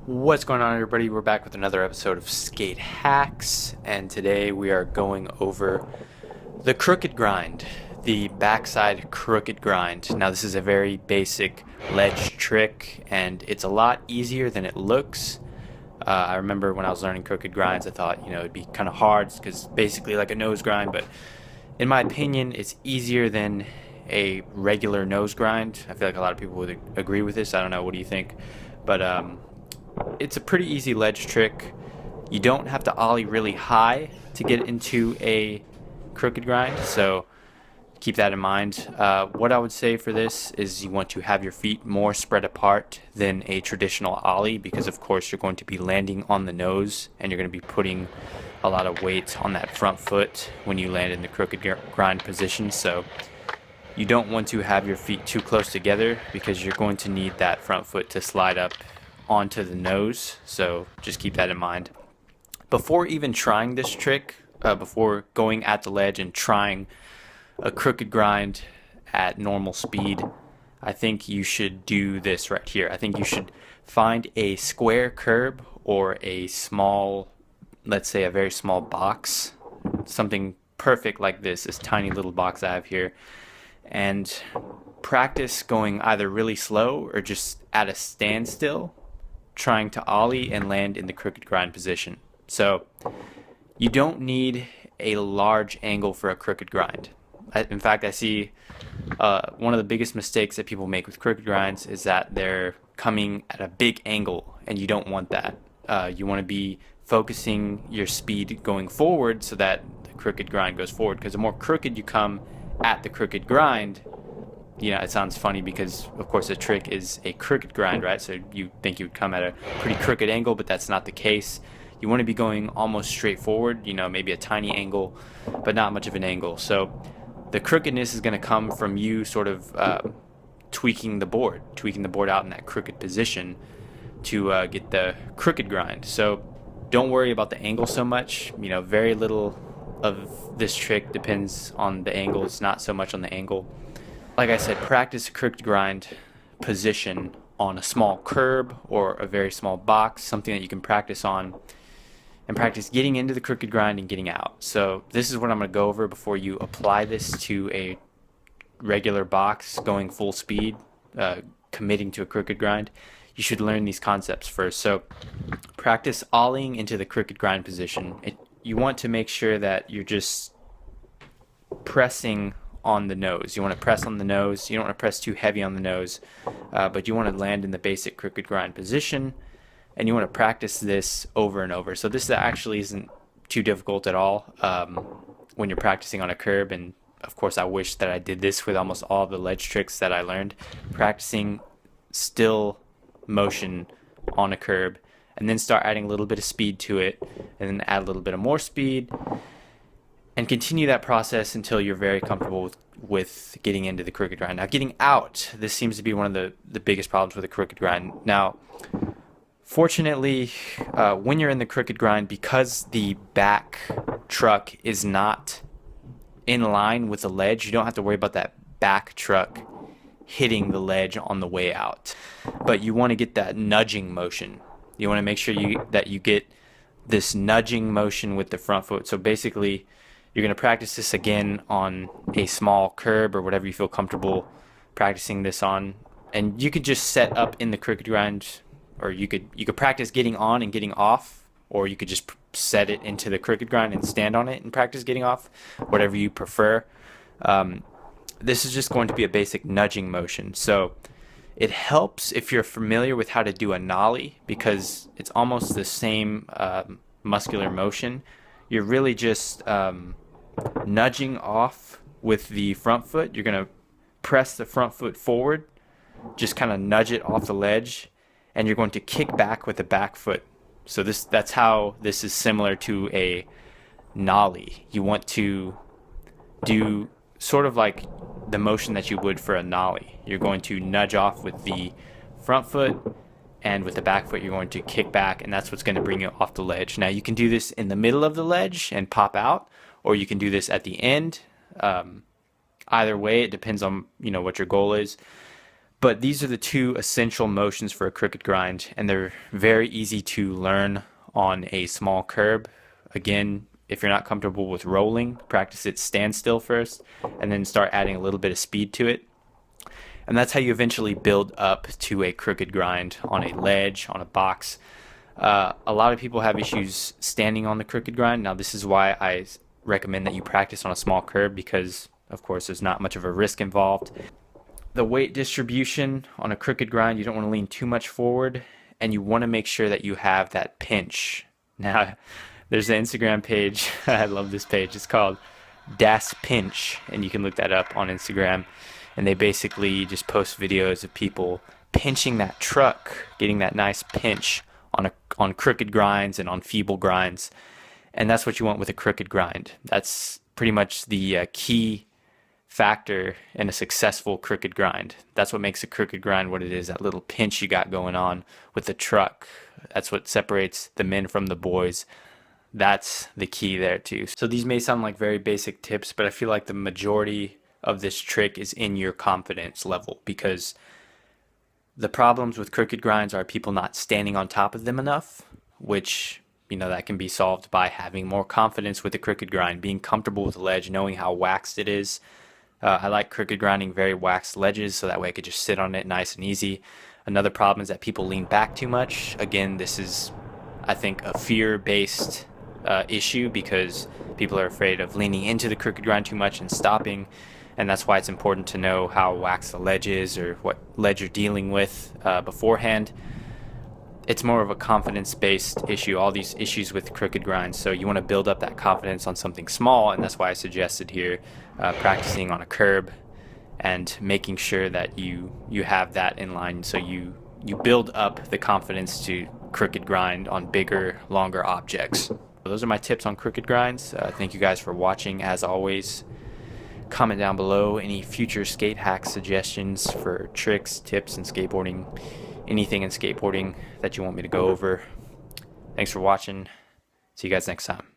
What's going on, everybody? We're back with another episode of Skate Hacks, and today we are going over the crooked grind, the backside crooked grind. Now, this is a very basic ledge trick, and it's a lot easier than it looks. I remember when I was learning crooked grinds, I thought, it'd be kind of hard because basically like a nose grind, but in my opinion, it's easier than a regular nose grind. I feel like a lot of people would agree with this. I don't know. What do you think? But it's a pretty easy ledge trick. You don't have to ollie really high to get into a crooked grind, so keep that in mind. What I would say for this is you want to have your feet more spread apart than a traditional ollie because, of course, you're going to be landing on the nose and you're going to be putting a lot of weight on that front foot when you land in the crooked grind position. So you don't want to have your feet too close together because you're going to need that front foot to slide up onto the nose, so just keep that in mind. Before even trying this trick, before going at the ledge and trying a crooked grind at normal speed, I think you should do this right here. I think you should find a square curb or a small, let's say a very small box, something perfect like this tiny little box I have here, and practice going either really slow or just at a standstill trying to ollie and land in the crooked grind position. So you don't need a large angle for a crooked grind. In fact, I see one of the biggest mistakes that people make with crooked grinds is that they're coming at a big angle, and you don't want that. You want to be focusing your speed going forward so that the crooked grind goes forward, because the more crooked you come at the crooked grind, it sounds funny because, of course, the trick is a crooked grind, right? So you think you would come at a pretty crooked angle, but that's not the case. You want to be going almost straight forward, maybe a tiny angle, but not much of an angle. So the crookedness is going to come from you sort of tweaking the board out in that crooked position to get the crooked grind. So don't worry about the angle so much. Very little of this trick depends on the angle. It's not so much on the angle. Like I said, practice a crooked grind position on a small curb or a very small box, something that you can practice on, and practice getting into the crooked grind and getting out. So this is what I'm going to go over before you apply this to a regular box going full speed, committing to a crooked grind. You should learn these concepts first. So practice ollieing into the crooked grind position. You want to make sure that you're just pressing on the nose. You want to press on the nose. You don't want to press too heavy on the nose, but you want to land in the basic crooked grind position, and you want to practice this over and over. So this actually isn't too difficult at all when you're practicing on a curb, and of course I wish that I did this with almost all the ledge tricks that I learned, practicing still motion on a curb, and then start adding a little bit of speed to it, and then add a little bit of more speed, and continue that process until you're very comfortable with getting into the crooked grind. Now, getting out, this seems to be one of the biggest problems with the crooked grind. Now, fortunately, when you're in the crooked grind, because the back truck is not in line with the ledge, you don't have to worry about that back truck hitting the ledge on the way out. But you want to get that nudging motion. You want to make sure that you get this nudging motion with the front foot. So basically, you're going to practice this again on a small curb or whatever you feel comfortable practicing this on. And you could just set up in the crooked grind, or you could practice getting on and getting off, or you could just set it into the crooked grind and stand on it and practice getting off, whatever you prefer. This is just going to be a basic nudging motion. So it helps if you're familiar with how to do a nollie, because it's almost the same muscular motion. You're really just nudging off with the front foot. You're going to press the front foot forward, just kind of nudge it off the ledge, and you're going to kick back with the back foot. So that's how this is similar to a nollie. You want to do sort of like the motion that you would for a nollie. You're going to nudge off with the front foot, and with the back foot you're going to kick back, and that's what's going to bring you off the ledge. Now, you can do this in the middle of the ledge and pop out, or you can do this at the end. Either way, it depends on what your goal is. But these are the two essential motions for a crooked grind, and they're very easy to learn on a small curb. Again, if you're not comfortable with rolling, practice it standstill first, and then start adding a little bit of speed to it. And that's how you eventually build up to a crooked grind on a ledge, on a box. A lot of people have issues standing on the crooked grind. Now, this is why I recommend that you practice on a small curb, because, of course, there's not much of a risk involved. The weight distribution on a crooked grind, you don't want to lean too much forward, and you want to make sure that you have that pinch. Now, there's an Instagram page. I love this page. It's called Das Pinch, and you can look that up on Instagram. And they basically just post videos of people pinching that truck, getting that nice pinch on crooked grinds and on feeble grinds. And that's what you want with a crooked grind. That's pretty much the key factor in a successful crooked grind. That's what makes a crooked grind what it is, that little pinch you got going on with the truck. That's what separates the men from the boys. That's the key there too. So these may sound like very basic tips, but I feel like the majority of this trick is in your confidence level, because the problems with crooked grinds are people not standing on top of them enough, which, that can be solved by having more confidence with the crooked grind, being comfortable with the ledge, knowing how waxed it is. I like crooked grinding very waxed ledges, so that way I could just sit on it nice and easy. Another problem is that people lean back too much. Again, this is, I think, a fear-based issue, because people are afraid of leaning into the crooked grind too much and stopping. And that's why it's important to know how waxed the ledge is, or what ledge you're dealing with beforehand. It's more of a confidence-based issue, all these issues with crooked grinds. So you want to build up that confidence on something small, and that's why I suggested here practicing on a curb and making sure that you have that in line, so you build up the confidence to crooked grind on bigger, longer objects. So those are my tips on crooked grinds. Thank you guys for watching. As always, comment down below any future skate hack suggestions for tricks, tips in skateboarding, anything in skateboarding that you want me to go over. Thanks for watching. See you guys next time.